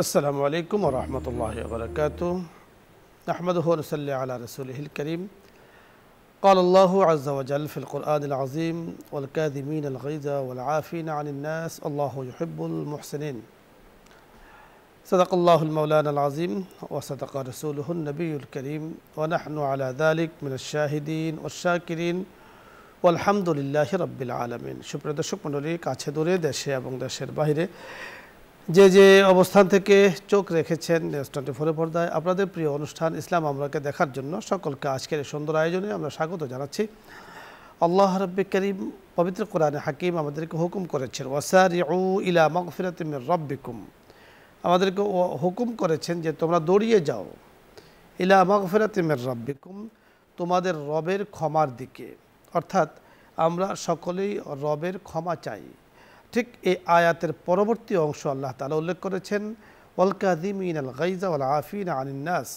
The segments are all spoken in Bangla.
السلام عليكم ورحمة الله وبركاته نحمده ونصلي على رسوله الكريم قال الله عز وجل في القرآن العظيم والكاظمين الغيظ والعافين عن الناس الله يحب المحسنين صدق الله المولانا العظيم وصدق رسوله النبي الكريم ونحن على ذلك من الشاهدين والشاكرين والحمد لله رب العالمين সুপ্রিয় দর্শক মণ্ডলী কাছে দূরে দেশে এবং দেশের বাইরে যে যে অবস্থান থেকে চোখ রেখেছেন নিউজ 24 পর্দায় আপনাদের প্রিয় অনুষ্ঠান ইসলাম আমরাকে দেখার জন্য সকলকে আজকের এই সুন্দর আয়োজনে আমরা স্বাগত জানাচ্ছি। আল্লাহ রাব্বুল কারীম পবিত্র কোরআনে হাকিম আমাদেরকে হুকুম করেছেন ওয়াসারিউ ইলা মাগফিরাতিম মির রাব্বিকুম, আমাদেরকে হুকুম করেছেন যে তোমরা দৌড়িয়ে যাও ইলা মাগফিরাতিম মির রাব্বিকুম, তোমাদের রবের ক্ষমার দিকে। অর্থাৎ আমরা সকলেই রবের ক্ষমা চাই। ঠিক এই আয়াতের পরবর্তী অংশ আল্লাহ তাআলা উল্লেখ করেছেন ওয়াল কাযিমিনাল গায়যা ওয়াল আফিনা আনিন নাস,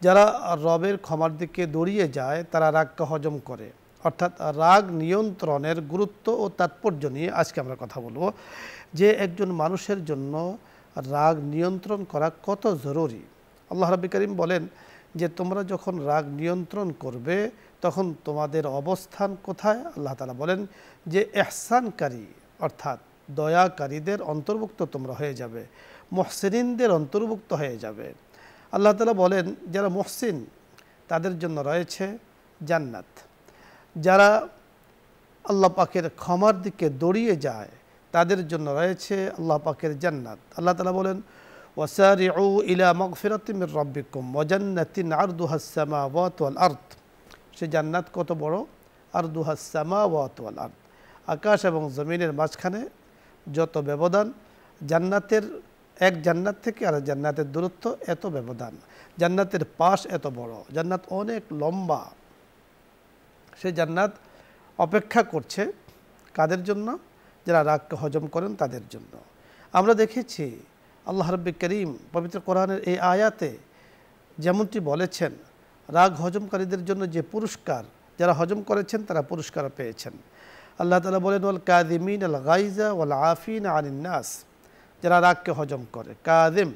যারা রবের ক্ষমার দিকে দৌড়িয়ে যায় তারা রাগকে হজম করে। অর্থাৎ রাগ নিয়ন্ত্রণের গুরুত্ব ও তাৎপর্য নিয়ে আজকে আমরা কথা বলবো যে একজন মানুষের জন্য রাগ নিয়ন্ত্রণ করা কত জরুরি। আল্লাহ রাব্বুল কারীম বলেন যে তোমরা যখন রাগ নিয়ন্ত্রণ করবে তখন তোমাদের অবস্থান কোথায়? আল্লাহ তাআলা বলেন যে ইহসানকারী অর্থাৎ দয়াকারীদের অন্তর্ভুক্ত তোমরা হয়ে যাবে, মুহসিনিনদের অন্তর্ভুক্ত হয়ে যাবে। আল্লাহ তাআলা বলেন যারা মুহসিন তাদের জন্য রয়েছে জান্নাত, যারা আল্লাহ পাকের ক্ষমার দিকে দৌড়িয়ে যায় তাদের জন্য রয়েছে আল্লাহ পাকের জান্নাত। আল্লাহ তাআলা বলেন ওয়াসারিউ ইলা মাগফিরাতিম মির রাব্বিকুম ওয়া জান্নাতিন আরদুহাস সামাওয়াতু ওয়াল আরদ। সে জান্নাত কত বড়? আরদুহাস সামাওয়াতু ওয়াল আরদ, আকাশ এবং জমিনের মাঝখানে যত ব্যবধান, জান্নাতের এক জান্নাত থেকে আর জান্নাতের দূরত্ব এত ব্যবধান, জান্নাতের পাশ এত বড়, জান্নাত অনেক লম্বা। সে জান্নাত অপেক্ষা করছে কাদের জন্য? যারা রাগকে হজম করেন তাদের জন্য। আমরা দেখেছি আল্লাহ রাব্বুল কারীম পবিত্র কোরআনের এই আয়াতে যেমনটি বলেছেন রাগ হজমকারীদের জন্য যে পুরস্কার, যারা হজম করেছেন তারা পুরস্কার পেয়েছেন। আল্লাহ তাআলা বলেন ওয়াল কাযিমিনাল গায়যা ওয়াল আফিনা আনিন নাস, যারা রাগকে হজম করে। কাযিম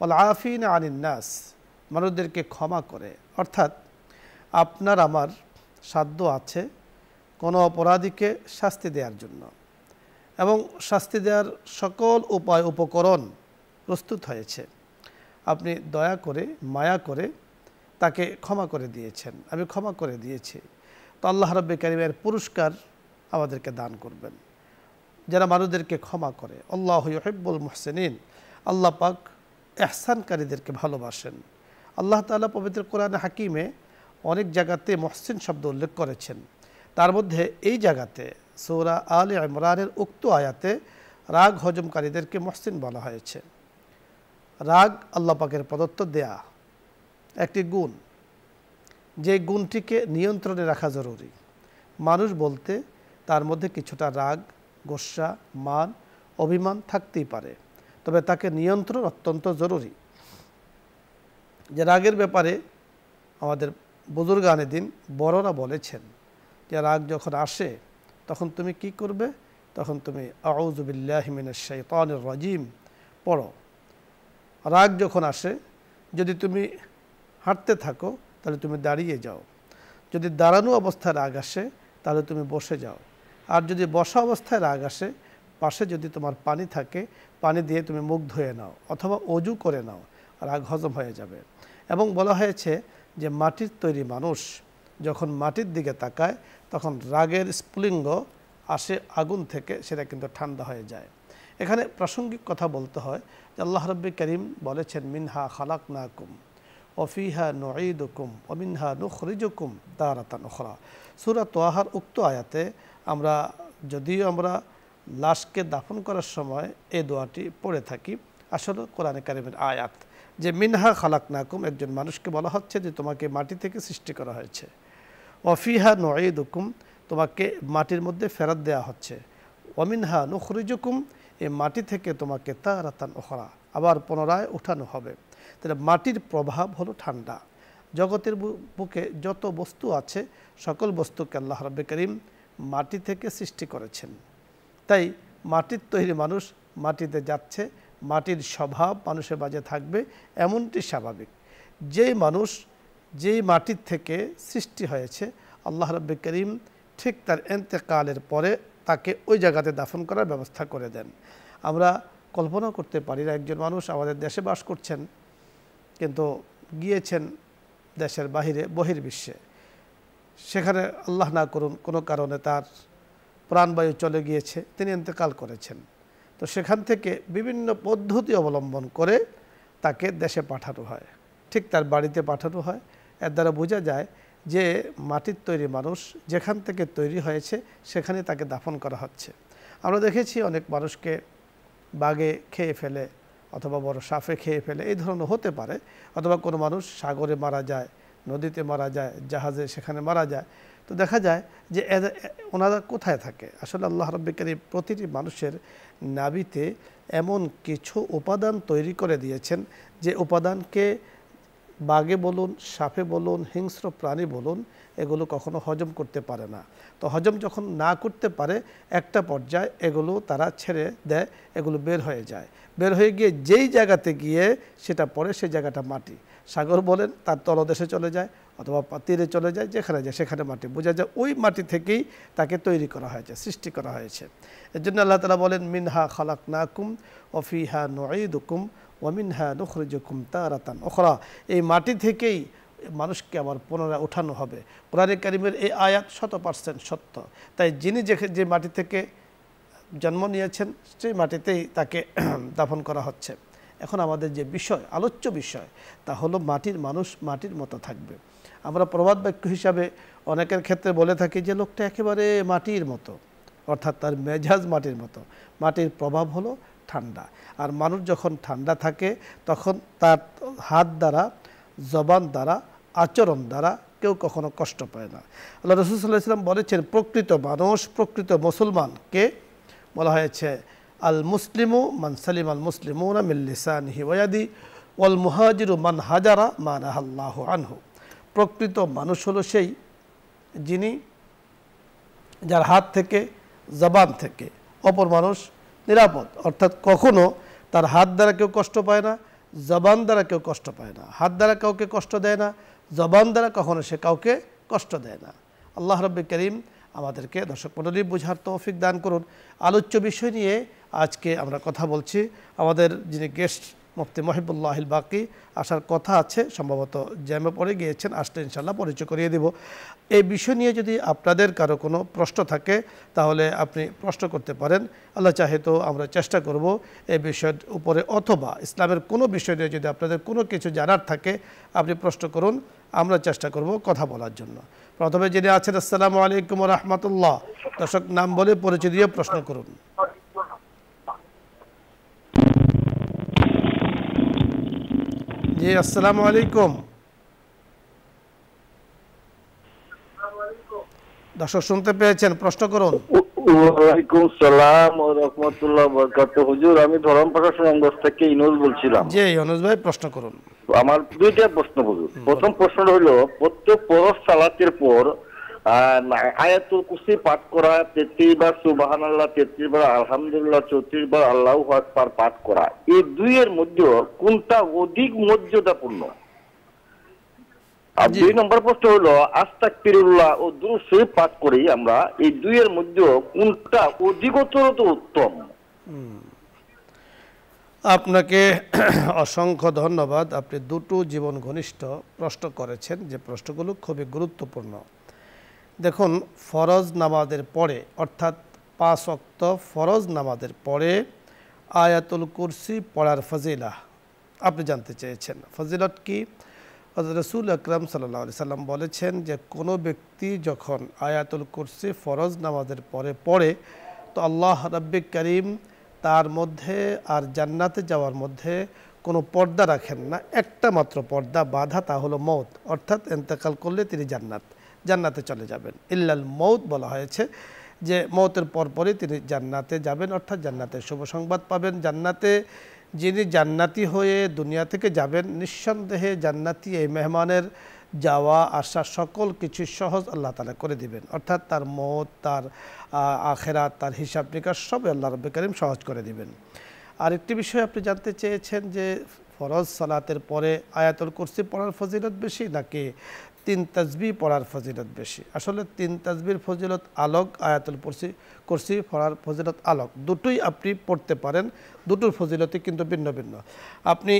ওয়াল আফিনা আনিন নাস, মানুষদেরকে ক্ষমা করে। অর্থাৎ আপনার আমার সাধ্য আছে কোনো অপরাধীকে শাস্তি দেওয়ার জন্য এবং শাস্তি দেওয়ার সকল উপায় উপকরণ প্রস্তুত হয়েছে। আপনি দয়া করে মায়া করে তাকে ক্ষমা করে দিয়েছেন, আমি ক্ষমা করে দিয়েছি। তো আল্লাহ রাব্বুল কারীমের পুরস্কার আমাদেরকে দান করবেন যারা মানুষদেরকে ক্ষমা করে। আল্লাহু ইউহিব্বুল মুহসিনিন, আল্লাহ পাক ইহসানকারীদেরকে ভালোবাসেন। আল্লাহ তাআলা পবিত্র কোরআনে হাকিমে অনেক জায়গাতে মুহসিন শব্দ উল্লেখ করেছেন, তার মধ্যে এই জায়গাতে সূরা আলে ইমরানের উক্ত আয়াতে রাগ হজমকারীদেরকে মুহসিন বলা হয়েছে। রাগ আল্লাহ পাকের প্রদত্ত দেয়া একটি গুণ, যে গুণটিকে নিয়ন্ত্রণে রাখা জরুরি। মানুষ বলতে তার মধ্যে কিছুটা রাগ, গোসা, মান, অভিমান থাকতেই পারে, তবে তাকে নিয়ন্ত্রণ অত্যন্ত জরুরি। যে রাগের ব্যাপারে আমাদের বুজুর্গানে দিন বড়রা বলেছেন যে রাগ যখন আসে তখন তুমি কি করবে? তখন তুমি আউযু বিল্লাহি মিনাশ শাইতানির রাজিম পড়ো। রাগ যখন আসে যদি তুমি হাঁটতে থাকো তাহলে তুমি দাঁড়িয়ে যাও, যদি দাঁড়ানো অবস্থায় রাগ আসে তাহলে তুমি বসে যাও, আর যদি বসা অবস্থায় রাগ আসে পাশে যদি তোমার পানি থাকে পানি দিয়ে তুমি মুখ ধুয়ে নাও অথবা অজু করে নাও, রাগ হজম হয়ে যাবে। এবং বলা হয়েছে যে মাটির তৈরি মানুষ যখন মাটির দিকে তাকায় তখন রাগের স্ফুলিঙ্গ আসে আগুন থেকে, সেটা কিন্তু ঠান্ডা হয়ে যায়। এখানে প্রাসঙ্গিক কথা বলতে হয় যে আল্লাহ রাব্বুল কারীম বলেছেন মিনহা খালাকনাকুম ওয়াফিহা নুঈদুকুম ওয়া মিনহা নুখরিজুকুম তারাতান উখরা। সূরা তাহার উক্ত আয়াতে যদিও আমরা লাশকে দাফন করার সময় এই দোয়াটি পড়ে থাকি, আসলে কোরআনে কারীমের আয়াত যে মিনহা খালাকনাকুম, একজন মানুষকে বলা হচ্ছে যে তোমাকে মাটি থেকে সৃষ্টি করা হয়েছে। ওয়াফিহা নুঈদুকুম, তোমাকে মাটির মধ্যে ফেরত দেওয়া হচ্ছে। ওয়া মিনহা নুখরিজুকুম, এই মাটি থেকে তোমাকে তারাতান উখরা, আবার পুনরায় উঠানো হবে। তাহলে মাটির প্রভাব হলো ঠান্ডা। জগতের বুকে যত বস্তু আছে সকল বস্তুকে আল্লাহ রাব্বুল কারীম মাটি থেকে সৃষ্টি করেছেন। তাই মাটির তৈরি মানুষ মাটিতে যাচ্ছে, মাটির স্বভাব মানুষের মাঝে থাকবে, এমনটি স্বাভাবিক। যেই মানুষ যেই মাটির থেকে সৃষ্টি হয়েছে, আল্লাহ রাব্বুল কারীম ঠিক তার ইন্তেকালের পরে তাকে ওই জায়গাতে দাফন করার ব্যবস্থা করে দেন। আমরা কল্পনা করতে পারি না, একজন মানুষ আমাদের দেশে বাস করছেন কিন্তু গিয়েছেন দেশের বাহিরে বহির্বিশ্বে, সেখানে আল্লাহ না করুন কোনো কারণে তার প্রাণবায়ু চলে গিয়েছে, তিনি ইন্তেকাল করেছেন। তো সেখান থেকে বিভিন্ন পদ্ধতি অবলম্বন করে তাকে দেশে পাঠানো হয়, ঠিক তার বাড়িতে পাঠানো হয়। এর দ্বারা বোঝা যায় যে মাটির তৈরি মানুষ যেখান থেকে তৈরি হয়েছে সেখানে তাকে দাফন করা হচ্ছে। আমরা দেখেছি অনেক মানুষকে বাঘে খেয়ে ফেলে অথবা বড় সাপে খেয়ে ফেলে, এই ধরনের হতে পারে। অথবা কোনো মানুষ সাগরে মারা যায়, নদীতে মারা যায়, জাহাজে সেখানে মারা যায়। তো দেখা যায় যে ওনারা কোথায় থাকে? আসলে আল্লাহ রাব্বুল কারীম প্রতিটি মানুষের নাভিতে এমন কিছু উপাদান তৈরি করে দিয়েছেন যে উপাদানকে বাঘে বলুন, সাপে বলুন, হিংস্র প্রাণী বলুন, এগুলো কখনো হজম করতে পারে না। তো হজম যখন না করতে পারে একটা পর্যায়ে এগুলো তারা ছেড়ে দেয়, এগুলো বের হয়ে যায়। বের হয়ে গিয়ে যেই জায়গাতে গিয়ে সেটা পড়ে সেই জায়গাটা মাটি। সাগর বলেন তার তলদেশে চলে যায় অথবা তীরে চলে যায়, যেখানে যায় সেখানে মাটি। বোঝা যায় ওই মাটি থেকেই তাকে তৈরি করা হয়েছে, সৃষ্টি করা হয়েছে। এর জন্য আল্লাহ তাআলা বলেন মিনহা খালাকনাকুম ওয়া ফিহা নুঈদুকুম ওয়া মিনহা নুখরিজুকুম তারাতান উখরা। এই মাটি থেকেই মানুষকে আবার পুনরায় ওঠানো হবে। কোরআনে কারীমের এই আয়াত 100% সত্য। তাই যিনি যে মাটি থেকে জন্ম নিয়েছেন সেই মাটিতেই তাকে দাফন করা হচ্ছে। এখন আমাদের যে বিষয়, আলোচ্য বিষয়, তা হলো মাটির মানুষ মাটির মতো থাকবে। আমরা প্রবাদ বাক্য হিসাবে অনেকের ক্ষেত্রে বলে থাকি যে লোকটা একেবারে মাটির মতো, অর্থাৎ তার মেজাজ মাটির মতো। মাটির প্রভাব হলো ঠান্ডা, আর মানুষ যখন ঠান্ডা থাকে তখন তার হাত দ্বারা, জবান দ্বারা, আচরণ দ্বারা কেউ কখনো কষ্ট পায় না। আল্লাহ রাসূল সাল্লাল্লাহু আলাইহি ওয়াসাল্লাম বলেছেন প্রকৃত মানুষ, প্রকৃত মুসলমানকে বলা হয়েছে আল মুসলিমু মান সালিম আল মুসলিমুনা মিন লিসানিহি ওয়া ইয়াদি ওয়াল মুহাজিরু মান হাজারা মা নাহাল্লাহু আনহু। প্রকৃত মানুষ হলো সেই যিনি যার হাত থেকে, জবান থেকে অপর মানুষ নিরাপদ, অর্থাৎ কখনো তার হাত দ্বারা কেউ কষ্ট পায় না, জবান দ্বারা কেউ কষ্ট পায় না। হাত দ্বারা কাউকে কষ্ট দেয় না, জবান দ্বারা কখনো সে কাউকে কষ্ট দেয় না। আল্লাহ রাব্বুল কারীম আমাদেরকে দর্শক মণ্ডলী বুঝার তৌফিক দান করুন। আলোচ্য বিষয় নিয়ে আজকে আমরা কথা বলছি। আমাদের যিনি গেস্ট মুফতি মহিবুল্লাহিল বাকি আসার কথা আছে, সম্ভবত জ্যামে পড়ে গিয়েছেন, আসলে ইনশাল্লাহ পরিচয় করিয়ে দেব। এই বিষয় নিয়ে যদি আপনাদের কারো কোনো প্রশ্ন থাকে তাহলে আপনি প্রশ্ন করতে পারেন। আল্লাহ চাহে তো আমরা চেষ্টা করব এই বিষয়ের উপরে, অথবা ইসলামের কোনো বিষয় নিয়ে যদি আপনাদের কোনো কিছু জানার থাকে আপনি প্রশ্ন করুন, আমরা চেষ্টা করব কথা বলার জন্য। প্রথমে যিনি আছেন, আসসালামু আলাইকুম ওয়া রাহমাতুল্লাহ। দর্শক নাম বলে পরিচয় দিয়ে প্রশ্ন করুন। জি আসসালামু আলাইকুম। দর্শক শুনতে পেয়েছেন, প্রশ্ন করুন। ওয়ালাইকুম সালাম ওয়া রাহমাতুল্লাহি ওয়া বারাকাতুহু। হুজুর, আমি ধরমপাড়া সুনামগঞ্জ থেকে ইনুস বলছিলাম। জি ইউনুস ভাই, প্রশ্ন করুন। আমার দুইটা প্রশ্ন হুজুর। প্রথম প্রশ্ন হলো প্রত্যেক ফরজ সালাতের পর আয়াতুল কুরসি পাঠ করা, 33 বার সুবহানাল্লাহ, 33 বার আলহামদুলিল্লাহ, 34 বার আল্লাহু আকবার পাঠ করা, এই দুইয়ের মধ্যে কোনটা অধিক মর্যাদাপূর্ণ? আর দুই নম্বর প্রশ্ন হলো আস্তাগফিরুল্লাহ ও দুরূদ শরীফ পাঠ করি আমরা, এই দুইয়ের মধ্যে কোনটা অধিকতর উত্তম? আপনাকে অসংখ্য ধন্যবাদ। আপনি দুটো জীবন ঘনিষ্ঠ প্রশ্ন করেছেন, যে প্রশ্নগুলো খুবই গুরুত্বপূর্ণ। দেখুন, ফরজ নামাজের পরে, অর্থাৎ 5 ওয়াক্ত ফরজ নামাজের পরে আয়াতুল কুরসি পড়ার ফজিলাহ আপনি জানতে চেয়েছেন। ফজিলত কি? হযরত রাসূল আকরাম সাল্লাল্লাহু আলাইহি সাল্লাম বলেছেন যে কোনো ব্যক্তি যখন আয়াতুল কুরসি ফরজ নামাজের পরে পড়ে তো আল্লাহ রাব্বুল কারীম তার মধ্যে আর জান্নাতে যাওয়ার মধ্যে কোনো পর্দা রাখেন না। একটা মাত্র পর্দা বাধা, তা হলো মৌত, অর্থাৎ ইন্তেকাল করলে তিনি জান্নাতে চলে যাবেন। ইল্লাল মৌত বলা হয়েছে, যে মৌতের পরপরই তিনি জান্নাতে যাবেন, অর্থাৎ জান্নাতের শুভ সংবাদ পাবেন। জান্নাতে যিনি জান্নাতি হয়ে দুনিয়া থেকে যাবেন, নিঃসন্দেহে জান্নাতি এই মেহমানের যাওয়া আসা সকল কিছু সহজ আল্লাহ তাআলা করে দিবেন, অর্থাৎ তার মওত, তার আখিরাত, তার হিসাব নিকাশ সব আল্লাহ রাব্বুল কারীম সহজ করে দিবেন। আরেকটি বিষয় আপনি জানতে চেয়েছেন যে ফরজ সালাতের পরে আয়াতুল কুরসি পড়ার ফজিলত বেশি নাকি 3 তাসবিহ পড়ার ফজিলত বেশি। আসলে 3 তাসবির ফজিলত আলোক, আয়াতুল কুরসি পড়ার ফজিলত আলোক, দুটোই আপনি পড়তে পারেন, দুটোর ফজিলতই কিন্তু ভিন্ন ভিন্ন। আপনি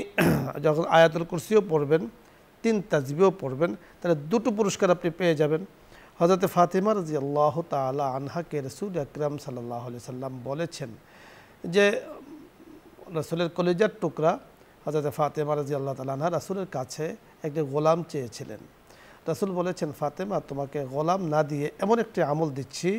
যখন আয়াতুল কুরসিও পড়বেন 3 তাসবিহও পড়বেন তাহলে দুটো পুরস্কার আপনি পেয়ে যাবেন। হযরত ফাতিমা রাদিয়াল্লাহু তাআলা আনহাকে রাসূল আকরাম সাল্লাল্লাহু আলাইহি সাল্লাম বলেছেন যে রাসূলের কলিজার টুকরা হযরত ফাতিমা রাদিয়াল্লাহু তাআলা আনহা রাসূলের কাছে একটা গোলাম চেয়েছিলেন। রাসূল বলেছেন, ফাতেমা, তোমাকে গোলাম না দিয়ে এমন একটি আমল দিচ্ছি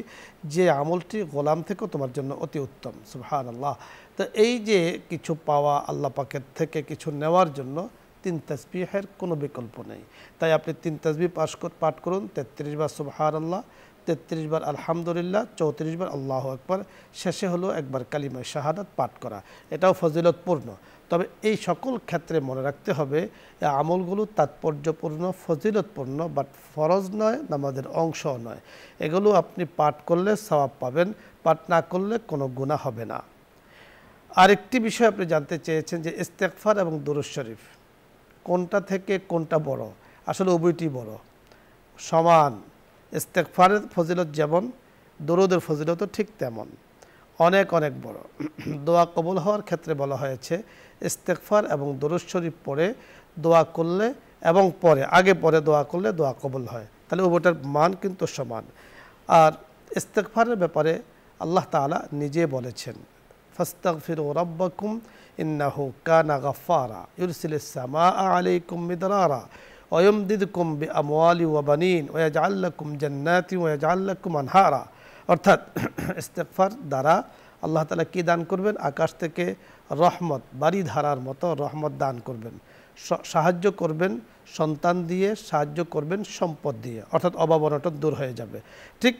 যে আমলটি গোলাম থেকেও তোমার জন্য অতি উত্তম। সুবহানাল্লাহ। তো এই যে কিছু পাওয়া, আল্লাহ পাকের থেকে কিছু নেওয়ার জন্য 3 তাসবিহের কোনো বিকল্প নেই। তাই আপনি 3 তাসবিহ পাঠ করুন, 33 বার সুবহানাল্লাহ, 33 বার আলহামদুলিল্লাহ, 34 বার আল্লাহু আকবার, শেষে হলো একবার কালিমা শাহাদাত পাঠ করা। এটাও ফজিলতপূর্ণ। তবে এই সকল ক্ষেত্রে মনে রাখতে হবে এই আমলগুলো তাৎপর্যপূর্ণ, ফজিলতপূর্ণ, বাট ফরজ নয়, নামাজের অংশও নয়। এগুলো আপনি পাঠ করলে সওয়াব পাবেন, পাঠ না করলে কোনো গুনাহ হবে না। আরেকটি বিষয় আপনি জানতে চেয়েছেন যে ইস্তেগফার এবং দুরূদ শরীফ কোনটা থেকে কোনটা বড়। আসলে উভয়টি বড়, সমান। ইস্তেগফারের ফজিলত যেমন, দুরূদের ফজিলতও ঠিক তেমন, অনেক অনেক বড়। দোয়া কবুল হওয়ার ক্ষেত্রে বলা হয়েছে ইস্তেগফার এবং দুরূদ শরীফ পড়ে দোয়া করলে এবং আগে পরে দোয়া করলে দোয়া কবুল হয়। তাহলে উভয়টার মান কিন্তু সমান। আর ইস্তেগফারের ব্যাপারে আল্লাহ তাআলা নিজে বলেছেন, ফাস্তাগফিরু রাব্বাকুম ইন্নাহু কানা গাফফারা ইউরসিলিস সামাআ আলাইকুম মিদরারা ওয়া ইউমদিদকুম বিআমওয়ালি ওয়া বানিন ওয়া ইয়াজআল লাকুম জান্নাতিন ওয়া ইয়াজআল লাকুম আনহারা। অর্থাৎ ইস্তেগফার দ্বারা আল্লাহ তাআলা কি দান করবেন? আকাশ থেকে রহমত, বাড়ি ধারার মতো রহমত দান করবেন, সাহায্য করবেন সন্তান দিয়ে, সাহায্য করবেন সম্পদ দিয়ে, অর্থাৎ অভাব অনটন দূর হয়ে যাবে। ঠিক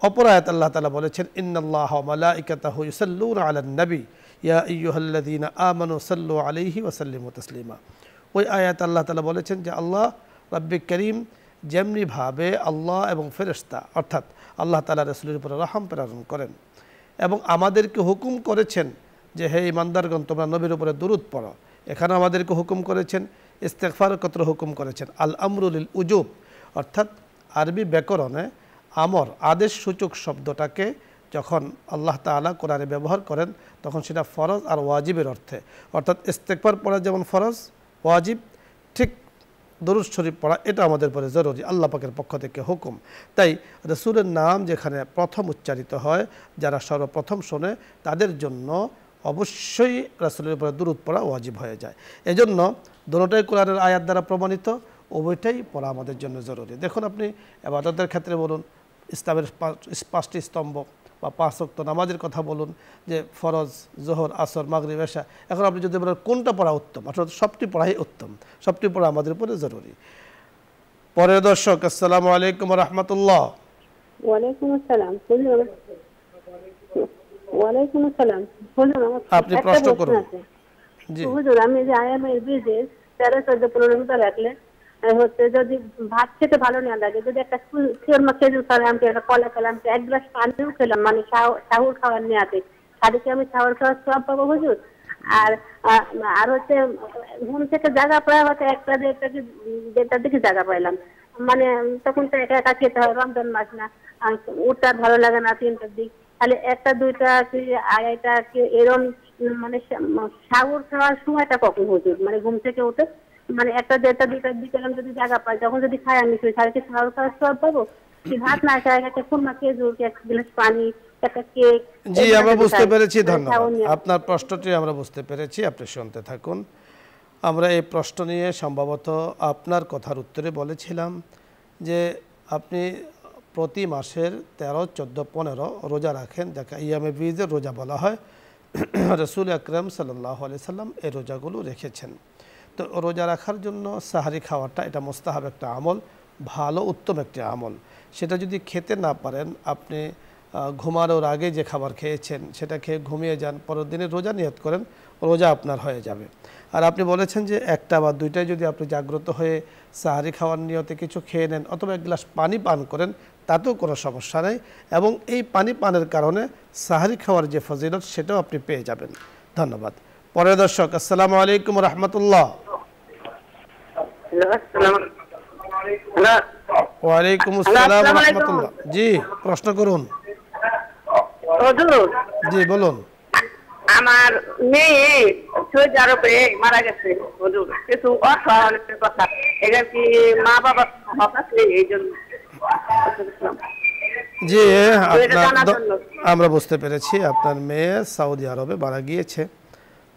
অপর আয়াত আল্লাহ তাআলা বলেছেন, ইন্নাল্লাহা ওয়া মালাইকাতাহু ইউসাল্লুনা আলান নবী ইয়া আইয়ুহাল্লাযীনা আমানু সাল্লু আলাইহি ওয়া সাল্লিমু তাসলিমা। ওই আয়াত আল্লাহ তাআলা বলেছেন যে আল্লাহ রাব্বি করিম যেমনিভাবে আল্লাহ এবং ফেরেশতা অর্থাৎ আল্লাহ তাআলা রাসূলের উপরে রহম প্রেরণ করেন এবং আমাদেরকে হুকুম করেছেন যে হে ঈমানদারগণ তোমরা নবীর উপরে দুরূদ পড়ো। এখানে আমাদেরকে হুকুম করেছেন, ইস্তেগফারের কথা হুকুম করেছেন। আল আমরু লিল উজুব, অর্থাৎ আরবি ব্যাকরণে আমর, আদেশ সূচক শব্দটাকে যখন আল্লাহ তাআলা কোরআনে ব্যবহার করেন তখন সেটা ফরজ আর ওয়াজিবের অর্থে। অর্থাৎ ইস্তেগফার পড়া যেমন ফরজ ওয়াজিব, ঠিক দরুদ শরীফ পড়া এটা আমাদের পরে জরুরি, আল্লাহ পাকের পক্ষ থেকে হুকুম। তাই রাসূলের নাম যেখানে প্রথম উচ্চারিত হয়, যারা সর্বপ্রথম শোনে তাদের জন্য অবশ্যই রাসূলের উপরে দুরূদ পড়া ওয়াজিব হয়ে যায়। এজন্য দুটোটাই কোরআনের আয়াত দ্বারা প্রমাণিত, উভয়টাই পড়া আমাদের জন্য জরুরি। দেখুন, আপনি ইবাদতের ক্ষেত্রে বলুন, ইসলামের 5টি স্তম্ভ বা 5 ওয়াক্ত নামাজের কথা বলুন, যে ফরজ, জোহর, আসর, মাগরিব, এশা, এখন আপনি যদি বলেন কোনটা পড়া উত্তম, অর্থাৎ সবটি পড়াই উত্তম, সবটি পড়া আমাদের উপরে জরুরি। পরের দর্শক, আসসালামু আলাইকুম ওয়া রাহমাতুল্লাহ। ওয়ালাইকুম আসসালাম। ওয়ালাইকুম আসসালাম। আপনি প্রশ্ন করুন। জি হুজুর, আমি যে আইএমএর বিজে 13, 14, 15 মিনিট রাখলে হচ্ছে যদি ভাত খেতে ভালো না লাগে, যদি একটা খেজুর খেলাম, একটা কলা খেলাম, এক গ্লাস পানিও খেলাম, মানে সাহুর খাওয়ার নেওয়াতে, তাহলে কি আমি সাহুর খাওয়ার সওয়াব পাবো হুজুর? আর আর হচ্ছে ঘুম থেকে জায়গা পাওয়া হচ্ছে 1টা দিকে জায়গা পাইলাম, মানে তখন তো একা একা খেতে হয়, রমজান মাস না, উঠতে ভালো লাগে না 3টার দিক, তাহলে 1টা 2টা কি 2:30টা কি এরকম, মানে সাহুর খাওয়ার সময়টা কখন হুজুর? মানে ঘুম থেকে উঠে মানে 1টা 1:30টা 2টার দিকে যদি জায়গা পাই তখন যদি খাই আমি তাহলে কি সাহুর খাওয়ার সওয়াব পাবো? কি ভাত না খাই একটা খুরমা, খেজুর, এক গ্লাস পানি, একটা কেক? জি, আমরা বুঝতে পেরেছি, ধন্যবাদ। আপনার প্রশ্নটি আমরা বুঝতে পেরেছি, আপনি শুনতে থাকুন। আমরা এই প্রশ্ন নিয়ে সম্ভবত আপনার কথার উত্তরে বলেছিলাম যে আপনি প্রতি মাসের 13, 14, 15 রোজা রাখেন, যাকে ইয়ামে বীজের রোজা বলা হয়। রাসূল আকরাম সাল্লাল্লাহু আলাইহি সাল্লাম এই রোজাগুলো রেখেছেন। তো রোজা রাখার জন্য সাহারি খাওয়াটা এটা মুস্তাহাব একটা আমল, ভালো উত্তম একটি আমল। সেটা যদি খেতে না পারেন, আপনি ঘুমানোর আগে যে খাবার খেয়েছেন সেটা খেয়ে ঘুমিয়ে যান, পরের দিনে রোজা নিয়ত করেন, রোজা আপনার হয়ে যাবে। আর আপনি বলেছেন যে 1টা বা 2টায় যদি আপনি জাগ্রত হয়ে সাহারি খাওয়ার নিয়তে কিছু খেয়ে নেন অথবা 1 গ্লাস পানি পান করেন, তাতেও কোনো সমস্যা নেই, এবং এই পানি পানের কারণে সাহারি খাওয়ার যে ফজিলত সেটাও আপনি পেয়ে যাবেন। ধন্যবাদ। পরের দর্শক, আসসালামু আলাইকুম রহমতুল্লাহ। ওয়ালাইকুম আসসালাম রহমতুল্লাহ। জি, প্রশ্ন করুন। জি বলুন। আমার মেয়ে সৌদি আরবে মারা গেছে হুজুর, কিছু অসহায়ের কথা, এটা কি মা বাবা হক আছে এই জন্য? জি, আমরা বুঝতে পেরেছি আপনার মেয়ে সৌদি আরবে মারা গিয়েছে।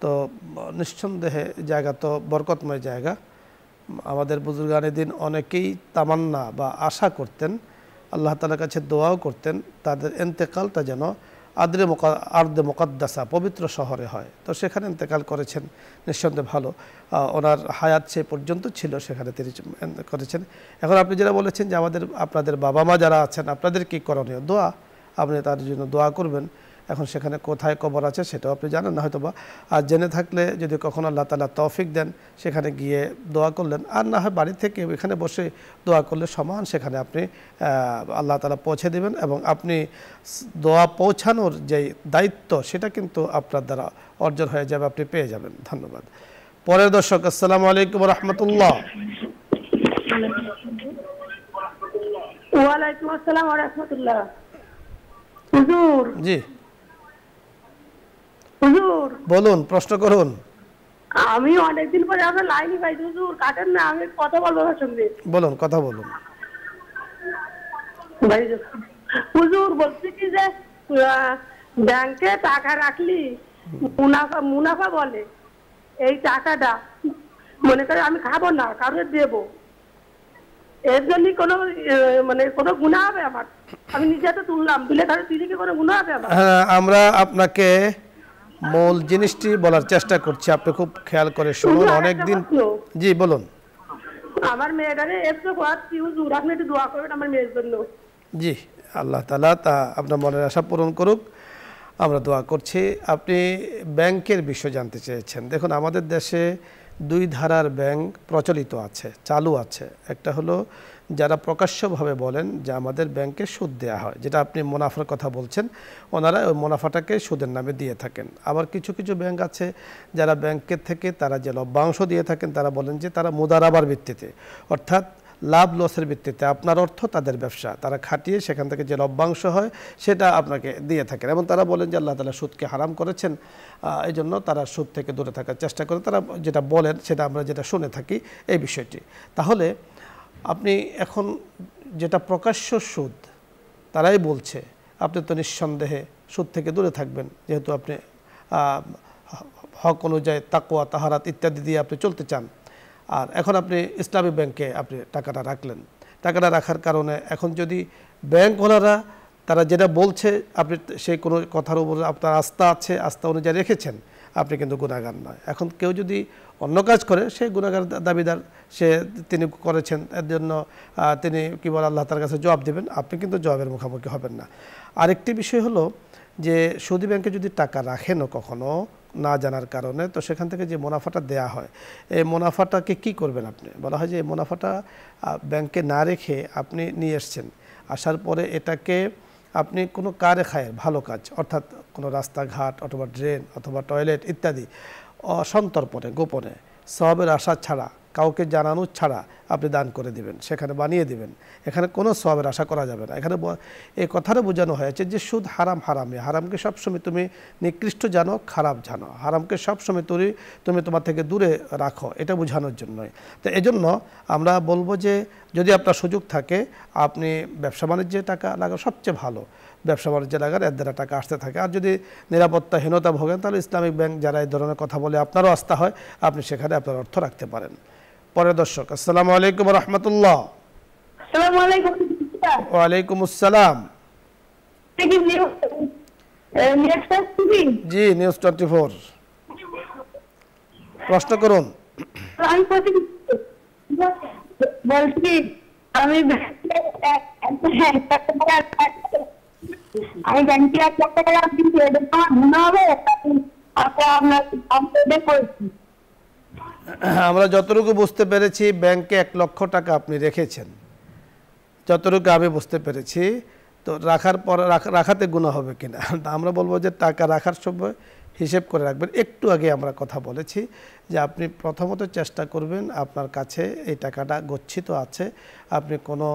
তো নিঃসন্দেহে জায়গা তো বরকতময় জায়গা। আমাদের বুজুর্গানে দিন অনেকেই তামান্না বা আশা করতেন, আল্লাহ তাআলার কাছে দোয়াও করতেন তাদের ইন্তেকালটা যেন আর্দে মুকাদ্দাসা পবিত্র শহরে হয়। তো সেখানে ইন্তেকাল করেছেন, নিঃসন্দেহে ভালো। ওনার হায়াত সে পর্যন্ত ছিল, সেখানে তিনি করেছেন। এখন আপনি যেটা বলেছেন যে আপনাদের বাবা মা যারা আছেন আপনাদের কি করণীয়? দোয়া, আপনি তার জন্য দোয়া করবেন। এখন সেখানে কোথায় কবর আছে সেটাও আপনি জানেন না হয়তো বা, আর জেনে থাকলে যদি কখনো আল্লাহ তাআলা তৌফিক দেন সেখানে গিয়ে দোয়া করলেন, আর না হয় বাড়ি থেকে এখানে বসে দোয়া করলে সমান সেখানে আপনি আল্লাহ তাআলা পৌঁছে দেবেন, এবং আপনি দোয়া পৌঁছানোর যে দায়িত্ব সেটা কিন্তু আপনার দ্বারা অর্জন হয়ে যাবে, আপনি পেয়ে যাবেন। ধন্যবাদ। পরের দর্শক, আসসালামু আলাইকুম রহমতুল্লাহ। ওয়ালাইকুম আসসালাম ওয়া রাহমাতুল্লাহ। হুজুর। জি হুজুর, বলুন, প্রশ্ন করুন। আমি অনেকদিন পরে আপনার লাইনই পাইছি হুজুর, কাটেন না, আমি কথা বলবো আপনার সঙ্গে। বলুন, কথা বলুন। হুজুর বলছি কি যে ব্যাংকে টাকা রাখলি মুনাফা বলে, এই টাকাটা মনে করে আমি খাবো না, কারোর দেবো, এর জন্য কোনো গুনাহ হবে আমার? আমি নিজে তো তুললাম, তুলে কারো দিলে কি কোনো গুনাহ হবে আমার? হ্যাঁ, আমরা আপনাকে মূল জিনিসটি বলার চেষ্টা করছি, আপনি খুব খেয়াল করে শুনুন। অনেকদিন। জি বলুন। আমার মেয়েটারে একটু করাচ্ছি হুজুর, আপনি একটু দোয়া করবেন আমার মেয়ের জন্য। জি, আল্লাহ তাআলা তা আপনার মনের আশা পূরণ করুক, আমরা দোয়া করছি। আপনি ব্যাংকের বিষয় জানতে চেয়েছেন। দেখুন, আমাদের দেশে দুই ধারার ব্যাংক প্রচলিত আছে, চালু আছে। একটা হলো যারা প্রকাশ্যভাবে বলেন যে আমাদের ব্যাংকে সুদ দেওয়া হয়, যেটা আপনি মুনাফার কথা বলছেন, ওনারা ওই মুনাফাটাকে সুদের নামে দিয়ে থাকেন। আবার কিছু কিছু ব্যাংক আছে যারা ব্যাংকের থেকে তারা যে লভ্যাংশ দিয়ে থাকেন তারা বলেন যে তারা মুদারাবার ভিত্তিতে, অর্থাৎ লাভ লসের ভিত্তিতে আপনার অর্থ তাদের ব্যবসা, তারা খাটিয়ে সেখান থেকে যে লভ্যাংশ হয় সেটা আপনাকে দিয়ে থাকেন, এবং তারা বলেন যে আল্লাহ তাআলা সুদকে হারাম করেছেন, এই জন্য তারা সুদ থেকে দূরে থাকার চেষ্টা করে। তারা যেটা বলেন সেটা আমরা যেটা শুনে থাকি এই বিষয়টি। তাহলে আপনি এখন যেটা প্রকাশ্য সুদ তারাই বলছে, আপনি তো নিঃসন্দেহে সুদ থেকে দূরে থাকবেন, যেহেতু আপনি হক অনুযায়ী তাকওয়া তাহারাত ইত্যাদি দিয়ে আপনি চলতে চান। আর এখন আপনি ইসলামী ব্যাংকে আপনি টাকাটা রাখলেন, টাকাটা রাখার কারণে এখন যদি ব্যাংকওয়ালারা তারা যেটা বলছে আপনি সেই কোনো কথার উপরে আপনার আস্থা আছে, আস্থা অনুযায়ী রেখেছেন, আপনি কিন্তু গুনাহগার নয়। এখন কেউ যদি অন্য কাজ করে সে গুনাহগার দাবিদার, তিনি করেছেন এর জন্য তিনি কি বলে আল্লাহ তার কাছে জবাব দেবেন, আপনি কিন্তু জবাবের মুখোমুখি হবেন না। আরেকটি বিষয় হলো যে সুদী ব্যাংকে যদি টাকা রাখেনও কখনো না জানার কারণে, তো সেখান থেকে যে মুনাফাটা দেয়া হয় এই মুনাফাটাকে কি করবেন আপনি? বলা হয় যে এই মুনাফাটা ব্যাংকে না রেখে আপনি নিয়ে এসছেন, আসার পরে এটাকে আপনি কোনো কারে খায়ের ভালো কাজ, অর্থাৎ কোনো রাস্তাঘাট অথবা ড্রেন অথবা টয়লেট ইত্যাদি অসন্তর্পণে গোপনে সওয়াবের আশা ছাড়া, কাউকে জানানো ছাড়া আপনি দান করে দিবেন, সেখানে বানিয়ে দিবেন। এখানে কোনো সওয়াবের আশা করা যাবে না। এখানে এই কথাটা বোঝানো হয়েছে যে সুদ হারাম, হারামকে সবসময় তুমি নিকৃষ্ট জানো, খারাপ জানো, হারামকে সবসময় তুমি তোমার থেকে দূরে রাখো, এটা বোঝানোর জন্যই। তো এজন্য আমরা বলবো যে যদি আপনার সুযোগ থাকে আপনি ব্যবসা বাণিজ্যে টাকা লাগান, সবচেয়ে ভালো ব্যবসা বাণিজ্যে লাগান, এর দ্বারা টাকা আসতে থাকে। আর যদি নিরাপত্তাহীনতা ভোগেন তাহলে ইসলামিক ব্যাংক যারা এই ধরনের কথা বলে আপনারও আস্থা হয়, আপনি সেখানে আপনার অর্থ রাখতে পারেন। পরে দর্শক, আসসালামু আলাইকুম রহমতুল্লাহ। ওয়ালাইকুম আসসালাম। জি, নিউজ 24, প্রশ্ন করুন। বলছি আমি ব্যাংকে 1 লাখ টাকা রাখছি, মনে হবে আমরা যতটুকু বুঝতে পেরেছি ব্যাংকে 1 লক্ষ টাকা আপনি রেখেছেন, যতটুকু আমি বুঝতে পেরেছি। তো রাখার পর রাখাতে গুনাহ হবে কিনা, আমরা বলবো যে টাকা রাখার সময় হিসেব করে রাখবেন। একটু আগে আমরা কথা বলেছি যে আপনি প্রথমত চেষ্টা করবেন আপনার কাছে এই টাকাটা গচ্ছিত আছে, আপনি কোনো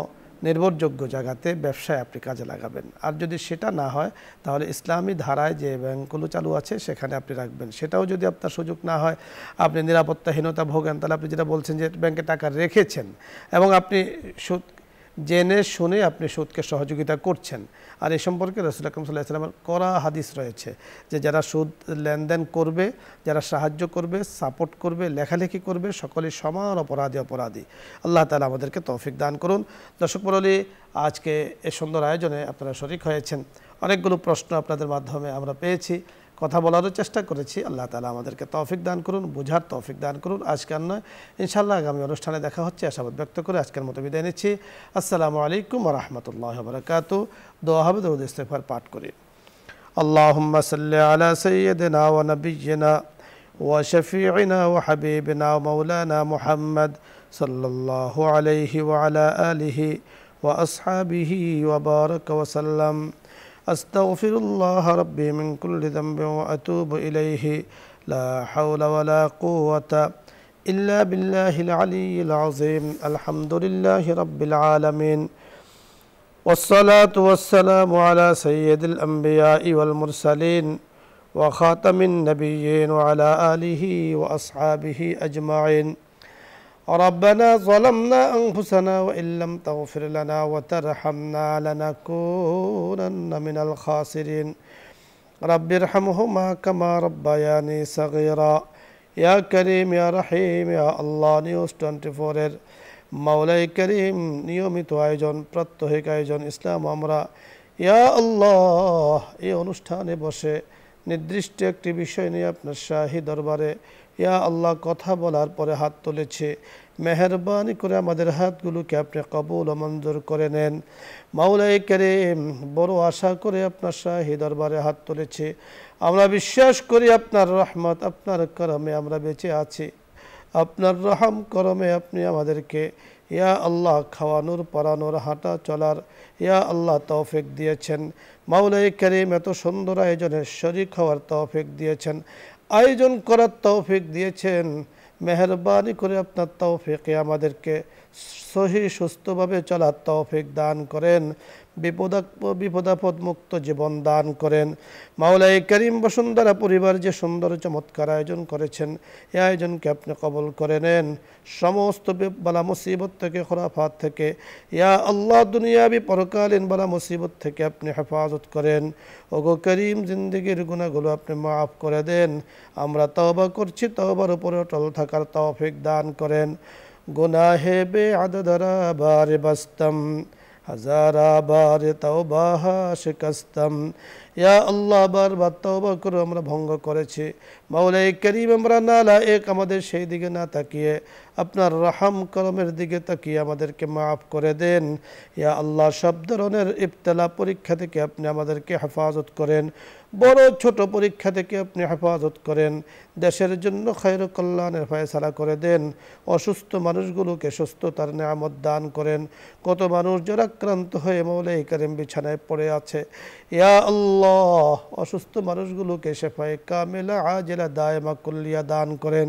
নির্ভরযোগ্য জায়গাতে ব্যবসায় আপনি কাজে লাগাবেন। আর যদি সেটা না হয় তাহলে ইসলামী ধারায় যে ব্যাংকগুলো চালু আছে সেখানে আপনি রাখবেন। সেটাও যদি আপনার সুযোগ না হয়, আপনি নিরাপত্তাহীনতা ভোগেন, তাহলে আপনি যেটা বলছেন যে ব্যাংকে টাকা রেখেছেন এবং আপনি সুদ জেনে শুনে আপনি সুদকে সহযোগিতা করছেন। আর এই সম্পর্কে রাসূল আকরাম সাল্লাল্লাহু আলাইহি ওয়াসাল্লামের কড়া হাদিস রয়েছে যে যারা সুদ লেনদেন করবে, যারা সাহায্য করবে, সাপোর্ট করবে, লেখালেখি করবে, সকলেই সমান অপরাধী। আল্লাহ তাআলা আমাদেরকে তৌফিক দান করুন। দর্শক মণ্ডলী, আজকে এই সুন্দর আয়োজনে আপনারা শরীক হয়েছেন। অনেকগুলো প্রশ্ন আপনাদের মাধ্যমে আমরা পেয়েছি, কথা বলারও চেষ্টা করেছি। আল্লাহ তাআলা আমাদেরকে তৌফিক দান করুন, বোঝার তৌফিক দান করুন। আজকে আর নয়, ইনশাআল্লাহ আগামী অনুষ্ঠানে দেখা হচ্ছে আশাবাদ ব্যক্ত করে আজকের মতো বিদায় নিচ্ছি। আসসালামু আলাইকুম ওয়া রাহমাতুল্লাহি ওয়া বারাকাতুহু। দোয়া হবে, দরুদ ইস্তিগফার পাঠ করি। আল্লাহুম্মা সাল্লি আলা সাইয়্যিদিনা ওয়া নাবিয়্যিনা ওয়া শাফিঈনা ওয়া হাবিবিনা ওয়া মাওলানা মুহাম্মদ সাল্লাল্লাহু আলাইহি ওয়া আলা আলিহি ওয়া আসহাবিহি ওয়া বারাকা ওয়া সাল্লাম। أستغفر الله ربي من كل ذنب وأتوب إليه لا حول ولا قوة إلا بالله العلي العظيم الحمد لله رب العالمين والصلاة والسلام على سيد الأنبياء والمرسلين وخاتم النبيين وعلى آله وأصحابه أجمعين ربنا ظلمنا أنفسنا وإن لم تغفر لنا وترحمنا لنكونن من الخاسرين رب ارحمهما كما ربياني صغيرا يا كريم يا رحيم يا الله নিউজ 24 এর মাওলাই করিম নিয়মিত আয়োজন, প্রত্যহিক আয়োজন ইসলাম আমরা ইয়া আল্লাহ এই অনুষ্ঠানে বসে নির্দিষ্ট একটি বিষয় নিয়ে আপনার শাহী দরবারে ইয়া আল্লাহ কথা বলার পরে হাত তুলেছে। মেহেরবানি করে আমাদের হাতগুলোকে আপনি কবুল ও মঞ্জুর করে নেন। মাওলাই কারীম, বড় আশা করে আপনার শাহী দরবারে হাত তুলেছে। আমরা বিশ্বাস করি আপনার রহমত, আপনার করমে আমরা বেঁচে আছি। আপনার রহম করমে আপনি আমাদেরকে ইয়া আল্লাহ খাওয়ানোর, পরানোর, হাঁটা চলার ইয়া আল্লাহ তৌফিক দিয়েছেন। মাওলাই কারীম, এত সুন্দর আয়োজনের শরীক হওয়ার তৌফিক দিয়েছেন, আয়োজন করার তৌফিক দিয়েছেন। মেহেরবানি করে আপনার তৌফিকে আমাদেরকে সহি সুস্থভাবে চলার তৌফিক দান করেন, বিপদাপদ মুক্ত জীবন দান করেন। মাওলাই করিম, বসুন্ধরা পরিবার যে সুন্দর চমৎকার আয়োজন করেছেন, এই আয়োজনকে আপনি কবুল করে নেন। সমস্ত বালা মুসিবত থেকে, খোরাফাত থেকে ইয়া আল্লাহ দুনিয়াবি পরকালীন বালা মুসিবত থেকে আপনি হেফাজত করেন। ওগো করিম, জিন্দেগির গুনাহগুলো আপনি মাফ করে দেন। আমরা তওবা করছি, তওবার উপরে অটল থাকার তৌফিক দান করেন। গুনাহে বেআদরা বারে বাস্তম, হাজারা বারে তওবা শিকস্তম। ইয়া আল্লাহ, বারবার তওবা করে আমরা ভঙ্গ করেছি। মাওলাই করিম, আমরা নালায়েক, আমাদের সেই দিকে না তাকিয়ে আপনার রহম করমের দিকে তাকিয়ে আমাদেরকে মাফ করে দেন। ইয়া আল্লাহ, সব ধরনের ইবতলা পরীক্ষা থেকে আপনি আমাদেরকে হেফাজত করেন, বড় ছোট পরীক্ষা থেকে আপনি হেফাজত করেন। দেশের জন্য খায়র কল্যাণের ফয়সালা করে দেন। অসুস্থ মানুষগুলোকে সুস্থতার নিয়ামত দান করেন। কত মানুষ যারা আক্রান্ত হয়ে মাওলাই করিম বিছানায় পড়ে আছে, ইয়া আল্লাহ অসুস্থ মানুষগুলোকে শেফায়ে কামিলা আজেলা দায়মা কুল্লিয়া দান করেন।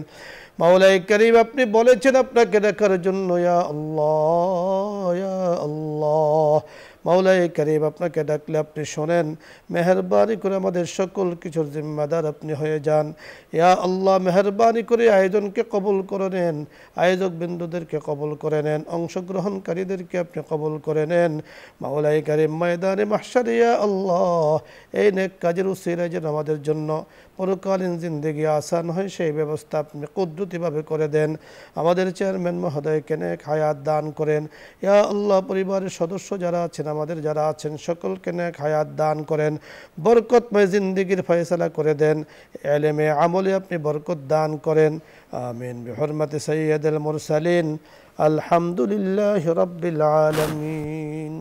মাওলাই করিম, আপনি বলেছেন আপনাকে দেখার জন্য, ইয়া আল্লাহ ইয়া আল্লাহ। মাওলাই করিম, আপনাকে ডাকলে আপনি শোনেন। মেহেরবানি করে আমাদের সকল কিছুর জিম্মাদার আপনি হয়ে যান। ইয়া আল্লাহ, মেহেরবানি করে আয়োজনকে কবুল করে নেন, আয়োজক বিন্দুদেরকে কবুল করে নেন, অংশগ্রহণকারীদেরকে আপনি কবুল করে নেন। মাওলাই করিম, ময়দানে মাহশারে ইয়া আল্লাহ এই নেক কাজের উসিলায় যেন আমাদের জন্য পরকালীন জিন্দেগি আসান হয়, সেই ব্যবস্থা আপনি কুদরতিভাবে করে দেন। আমাদের চেয়ারম্যান মহোদয়কে নেক হায়াত দান করেন। ইয়া আল্লাহ, পরিবারের সদস্য যারা আছেন, আমাদের যারা আছেন, সকলকে নেক হায়াত দান করেন। বরকতময় জিন্দেগির ফয়সালা করে দেন। ইলমে আমলে আপনি বরকত দান করেন। আমিন বিহুরমাতি সাইয়্যিদিল মুরসালিন। আলহামদুলিল্লাহি রাব্বিল আলামিন।